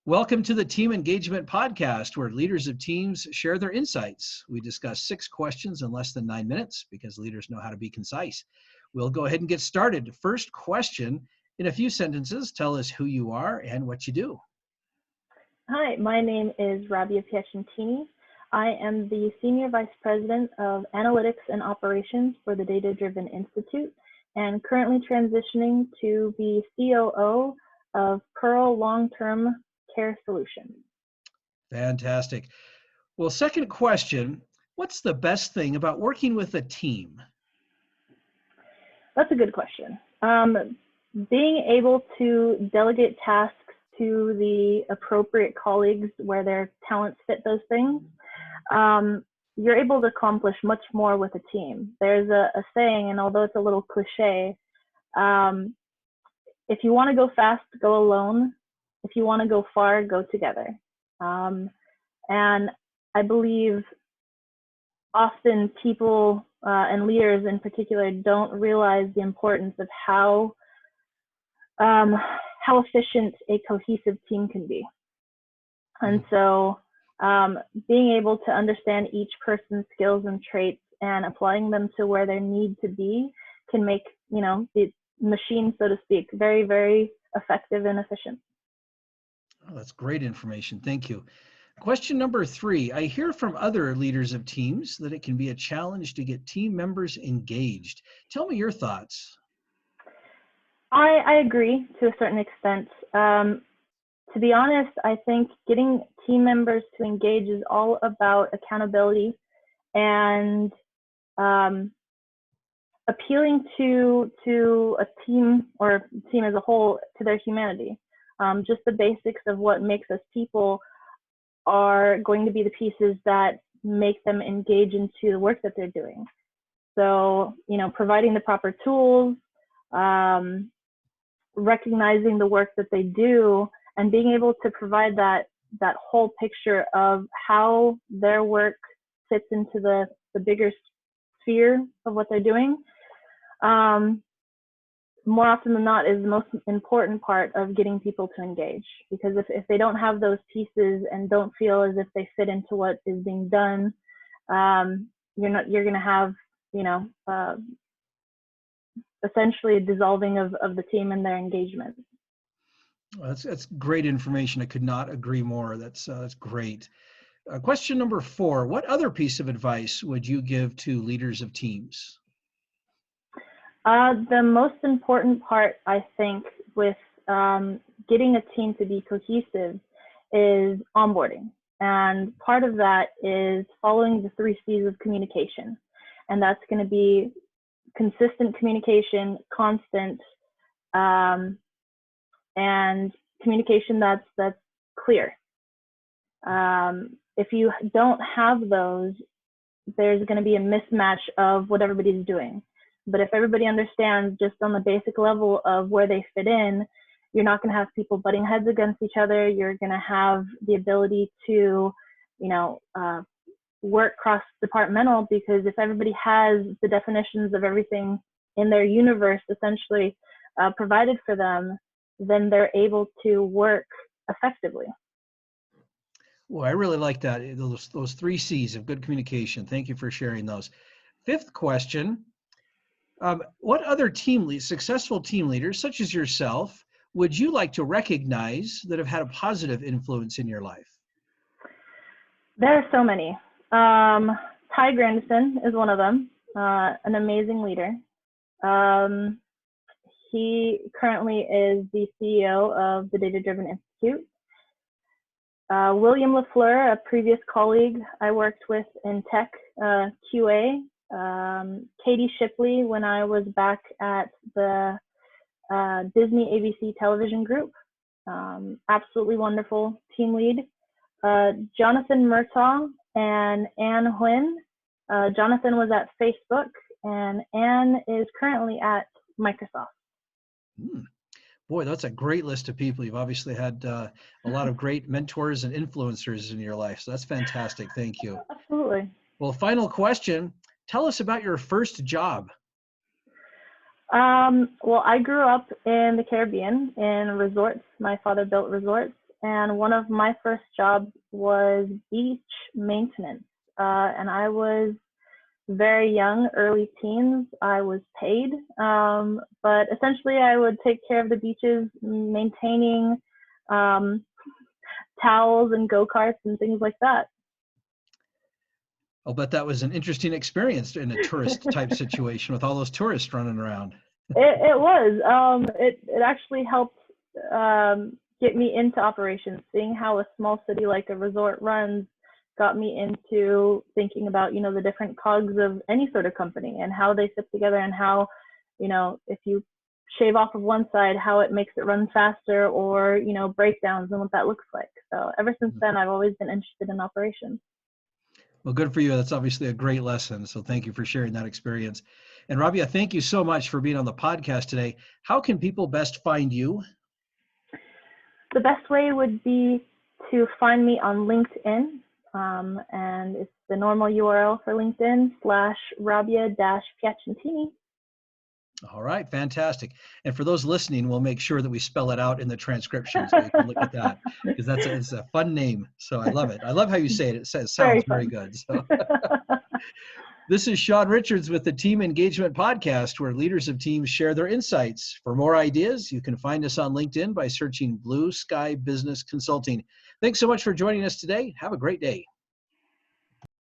Welcome to the Team Engagement Podcast, where leaders of teams share their insights. We discuss 6 questions in less than 9 minutes because leaders know how to be concise. We'll go ahead and get started. First question, in a few sentences, tell us who you are and what you do. Hi, my name is Rabia Piacentini. I am the Senior Vice President of Analytics and Operations for the Data Driven Institute and currently transitioning to be COO of Pearl Long-Term Care Solutions. Fantastic. Well, second question, what's the best thing about working with a team? That's a good question. Being able to delegate tasks to the appropriate colleagues where their talents fit those things, you're able to accomplish much more with a team. There's a saying, and although it's a little cliche, if you want to go fast, go alone. If you want to go far, go together. And I believe often people and leaders in particular don't realize the importance of how efficient a cohesive team can be. And so being able to understand each person's skills and traits and applying them to where they need to be can make, the machine, so to speak, very, very effective and efficient. Oh, that's great information. Thank you. Question number 3. I hear from other leaders of teams that it can be a challenge to get team members engaged. Tell me your thoughts. I agree to a certain extent. To be honest, I think getting team members to engage is all about accountability and appealing to a team or team as a whole, to their humanity. Just the basics of what makes us people are going to be the pieces that make them engage into the work that they're doing. So, providing the proper tools, recognizing the work that they do, and being able to provide that whole picture of how their work fits into the bigger sphere of what they're doing, more often than not is the most important part of getting people to engage. Because if they don't have those pieces and don't feel as if they fit into what is being done, you're going to have, essentially a dissolving of the team and their engagement. That's great information. I could not agree more. That's great. Question number 4, what other piece of advice would you give to leaders of teams? The most important part, I think, with getting a team to be cohesive is onboarding. And part of that is following the 3 C's of communication. And that's going to be consistent communication, constant, and communication that's clear. If you don't have those, there's going to be a mismatch of what everybody's doing. But if everybody understands just on the basic level of where they fit in, you're not going to have people butting heads against each other. You're going to have the ability to, work cross-departmental, because if everybody has the definitions of everything in their universe essentially provided for them, then they're able to work effectively. Well, I really like that, those 3 C's of good communication. Thank you for sharing those. 5th question. What other successful team leaders, such as yourself, would you like to recognize that have had a positive influence in your life? There are so many. Ty Grandison is one of them, an amazing leader. He currently is the CEO of the Data Driven Institute. William LaFleur, a previous colleague I worked with in tech, QA. Katie Shipley, when I was back at the Disney ABC television group. Absolutely wonderful team lead. Jonathan Murtaugh and Ann Huynh. Jonathan was at Facebook and Ann is currently at Microsoft. Boy, that's a great list of people. You've obviously had a lot of great mentors and influencers in your life. So that's fantastic. Thank you. Absolutely. Well, final question. Tell us about your first job. Well, I grew up in the Caribbean in resorts. My father built resorts, and one of my first jobs was beach maintenance. And I was very young, early teens. I was paid, but essentially I would take care of the beaches, maintaining towels and go-karts and things like that. I'll bet that was an interesting experience in a tourist type situation with all those tourists running around. It was. It actually helped get me into operations. Seeing how a small city like a resort runs got me into thinking about, the different cogs of any sort of company and how they fit together, and how, if you shave off of one side, how it makes it run faster, or, breakdowns and what that looks like. So ever since then, I've always been interested in operations. Well, good for you. That's obviously a great lesson. So thank you for sharing that experience. And Rabia, thank you so much for being on the podcast today. How can people best find you? The best way would be to find me on LinkedIn. And it's the normal URL for LinkedIn /Rabia-Piacentini. All right, fantastic. And for those listening, we'll make sure that we spell it out in the transcription so you can look at that, because it's a fun name. So I love it. I love how you say it. It sounds very good. So this is Sean Richards with the Team Engagement Podcast, where leaders of teams share their insights. For more ideas, you can find us on LinkedIn by searching Blue Sky Business Consulting. Thanks so much for joining us today. Have a great day.